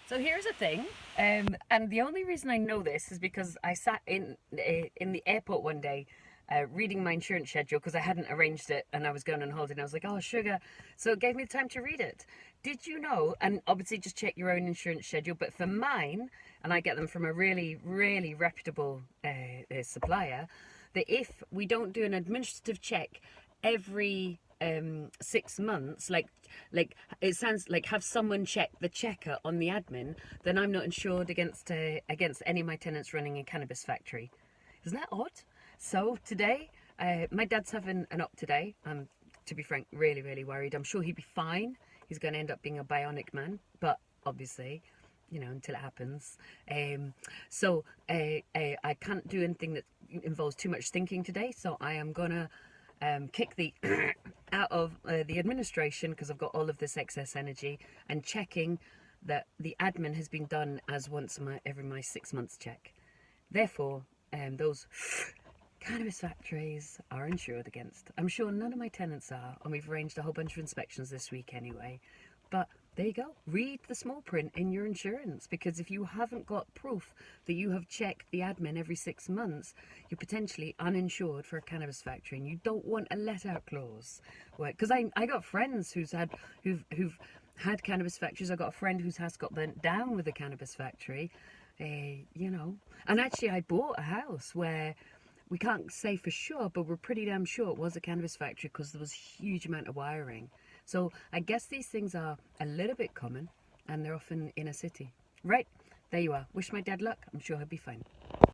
So here's the thing, and the only reason I know this is because I sat in the airport one day, reading my insurance schedule because I hadn't arranged it and I was going on holiday and I was like, oh sugar, so it gave me the time to read it. Did you know? And obviously, just check your own insurance schedule. But for mine, and I get them from a really, really reputable supplier, that if we don't do an administrative check every 6 months, like it sounds like have someone check the checker on the admin, then I'm not insured against any of my tenants running a cannabis factory. Isn't that odd? So today, my dad's having an op today. I'm, to be frank, really, really worried. I'm sure he'd be fine. He's going to end up being a bionic man, but obviously, until it happens. I can't do anything that involves too much thinking today, so I am gonna kick the out of the administration because I've got all of this excess energy and checking that the admin has been done as once every my 6 months check. Therefore, those cannabis factories are insured against. I'm sure none of my tenants are, and we've arranged a whole bunch of inspections this week anyway. But there you go. Read the small print in your insurance, because if you haven't got proof that you have checked the admin every 6 months, you're potentially uninsured for a cannabis factory, and you don't want a let-out clause. Because I got friends who've had cannabis factories. I got a friend whose house got burnt down with a cannabis factory. And actually I bought a house where we can't say for sure, but we're pretty damn sure it was a cannabis factory because there was a huge amount of wiring. So I guess these things are a little bit common, and they're often in a city. Right, there you are. Wish my dad luck. I'm sure he'll be fine.